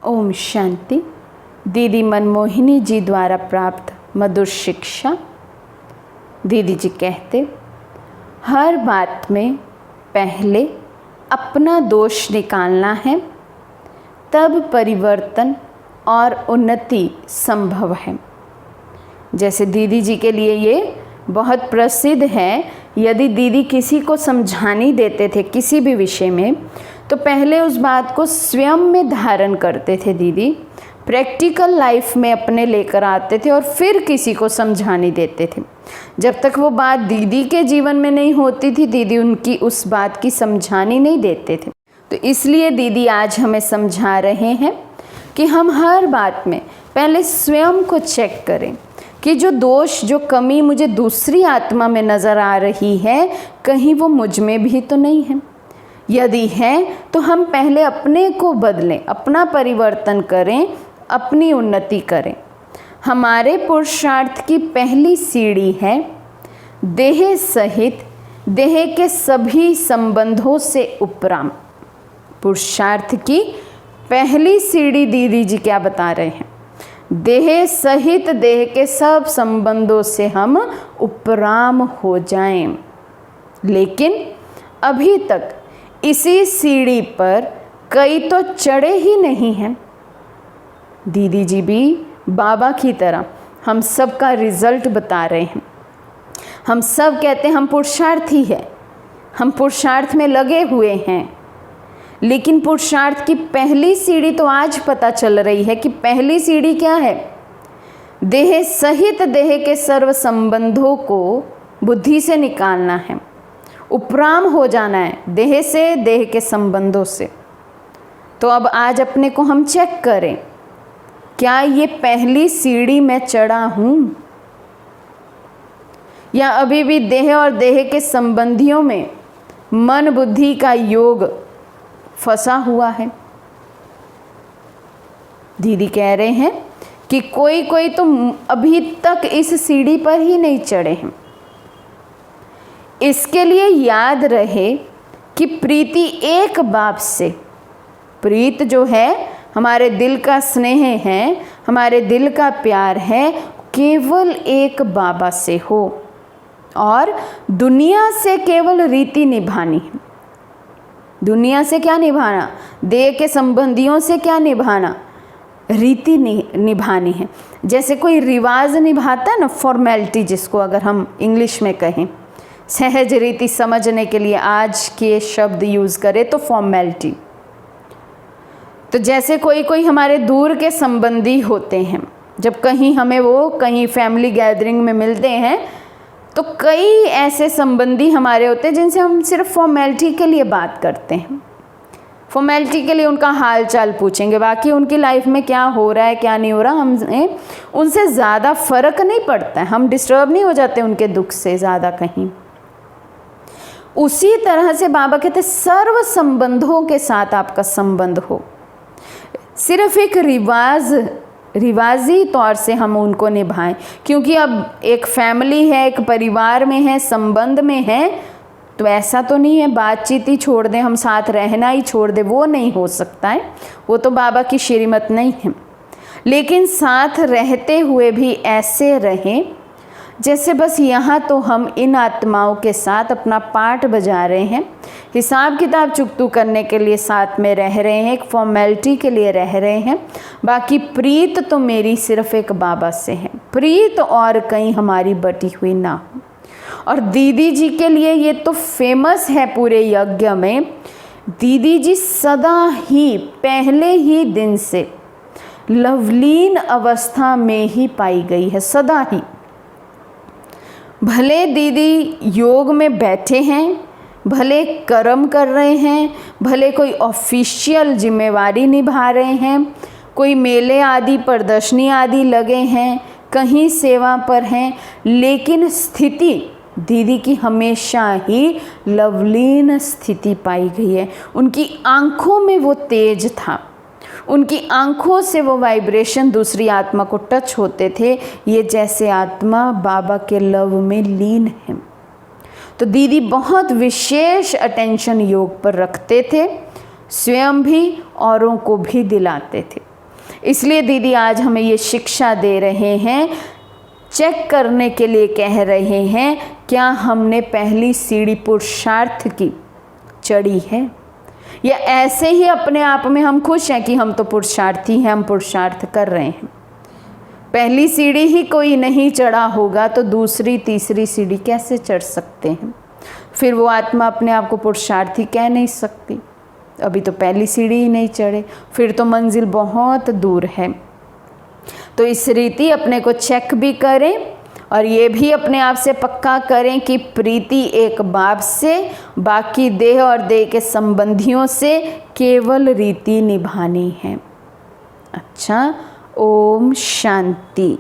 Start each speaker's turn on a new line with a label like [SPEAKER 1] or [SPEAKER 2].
[SPEAKER 1] ओम शांति। दीदी मनमोहिनी जी द्वारा प्राप्त मधुर शिक्षा। दीदी जी कहते, हर बात में पहले अपना दोष निकालना है, तब परिवर्तन और उन्नति संभव है। जैसे दीदी जी के लिए ये बहुत प्रसिद्ध है। यदि दीदी किसी को समझानी देते थे किसी भी विषय में, तो पहले उस बात को स्वयं में धारण करते थे दीदी, प्रैक्टिकल लाइफ में अपने लेकर आते थे और फिर किसी को समझानी देते थे। जब तक वो बात दीदी के जीवन में नहीं होती थी, दीदी उनकी उस बात की समझानी नहीं देते थे। तो इसलिए दीदी आज हमें समझा रहे हैं कि हम हर बात में पहले स्वयं को चेक करें कि जो दोष, जो कमी मुझे दूसरी आत्मा में नज़र आ रही है, कहीं वो मुझ में भी तो नहीं है। यदि है तो हम पहले अपने को बदलें, अपना परिवर्तन करें, अपनी उन्नति करें। हमारे पुरुषार्थ की पहली सीढ़ी है देह सहित देह के सभी संबंधों से उपराम। पुरुषार्थ की पहली सीढ़ी दीदी जी क्या बता रहे हैं? देह सहित देह के सब संबंधों से हम उपराम हो जाएं। लेकिन अभी तक इसी सीढ़ी पर कई तो चढ़े ही नहीं हैं। दीदी जी भी बाबा की तरह हम सब का रिजल्ट बता रहे हैं। हम सब कहते हैं हम पुरुषार्थी हैं, हम पुरुषार्थ में लगे हुए हैं, लेकिन पुरुषार्थ की पहली सीढ़ी तो आज पता चल रही है कि पहली सीढ़ी क्या है? देह सहित देह के सर्व संबंधों को बुद्धि से निकालना है, उपराम हो जाना है देह से, देह के संबंधों से। तो अब आज अपने को हम चेक करें, क्या ये पहली सीढ़ी में चढ़ा हूँ, या अभी भी देह और देह के संबंधियों में मन बुद्धि का योग फंसा हुआ है। दीदी कह रहे हैं कि कोई कोई तो अभी तक इस सीढ़ी पर ही नहीं चढ़े हैं। इसके लिए याद रहे कि प्रीति एक बाप से, प्रीत जो है हमारे दिल का स्नेह है, हमारे दिल का प्यार है, केवल एक बाबा से हो। और दुनिया से केवल रीति निभानी है। दुनिया से क्या निभाना? देह के संबंधियों से क्या निभाना? रीति निभानी है। जैसे कोई रिवाज निभाता है ना, फॉर्मेलिटी, जिसको अगर हम इंग्लिश में कहें, सहज रीति समझने के लिए आज के शब्द यूज़ करें तो फॉर्मेलिटी। तो जैसे कोई कोई हमारे दूर के संबंधी होते हैं, जब कहीं हमें वो कहीं फैमिली गैदरिंग में मिलते हैं, तो कई ऐसे संबंधी हमारे होते हैं जिनसे हम सिर्फ फॉर्मेलिटी के लिए बात करते हैं, फॉर्मेलिटी के लिए उनका हाल चाल पूछेंगे, बाकी उनकी लाइफ में क्या हो रहा है क्या नहीं हो रहा हमें उनसे ज़्यादा फ़र्क नहीं पड़ता है, हम डिस्टर्ब नहीं हो जाते उनके दुख से ज़्यादा कहीं। उसी तरह से बाबा कहते सर्व संबंधों के साथ आपका संबंध हो। सिर्फ एक रिवाजी तौर से हम उनको निभाएं, क्योंकि अब एक फैमिली है, एक परिवार में है, संबंध में है, तो ऐसा तो नहीं है बातचीत ही छोड़ दें, हम साथ रहना ही छोड़ दें, वो नहीं हो सकता है, वो तो बाबा की श्रीमत नहीं है। लेकिन साथ रहते हुए भी ऐसे रहें जैसे बस यहाँ तो हम इन आत्माओं के साथ अपना पार्ट बजा रहे हैं, हिसाब किताब चुकतू करने के लिए साथ में रह रहे हैं, एक फॉर्मेलिटी के लिए रह रहे हैं। बाकी प्रीत तो मेरी सिर्फ एक बाबा से है, प्रीत और कहीं हमारी बटी हुई ना हो। और दीदी जी के लिए ये तो फेमस है पूरे यज्ञ में, दीदी जी सदा ही पहले ही दिन से लवलीन अवस्था में ही पाई गई है, सदा ही। भले दीदी योग में बैठे हैं, भले कर्म कर रहे हैं, भले कोई ऑफिशियल जिम्मेवारी निभा रहे हैं, कोई मेले आदि प्रदर्शनी आदि लगे हैं, कहीं सेवा पर हैं, लेकिन स्थिति दीदी की हमेशा ही लवलीन स्थिति पाई गई है। उनकी आंखों में वो तेज था, उनकी आंखों से वो वाइब्रेशन दूसरी आत्मा को टच होते थे, ये जैसे आत्मा बाबा के लव में लीन है। तो दीदी बहुत विशेष अटेंशन योग पर रखते थे, स्वयं भी औरों को भी दिलाते थे। इसलिए दीदी आज हमें ये शिक्षा दे रहे हैं, चेक करने के लिए कह रहे हैं, क्या हमने पहली सीढ़ी पुरुषार्थ की चढ़ी है, या ऐसे ही अपने आप में हम खुश हैं कि हम तो पुरुषार्थी हैं, हम पुरुषार्थ कर रहे हैं। पहली सीढ़ी ही कोई नहीं चढ़ा होगा तो दूसरी तीसरी सीढ़ी कैसे चढ़ सकते हैं? फिर वो आत्मा अपने आप को पुरुषार्थी कह नहीं सकती, अभी तो पहली सीढ़ी ही नहीं चढ़े, फिर तो मंजिल बहुत दूर है। तो इस रीति अपने को चेक भी करें और ये भी अपने आप से पक्का करें कि प्रीति एक बाप से, बाकी देह और देह के संबंधियों से केवल रीति निभानी है। अच्छा, ओम शांति।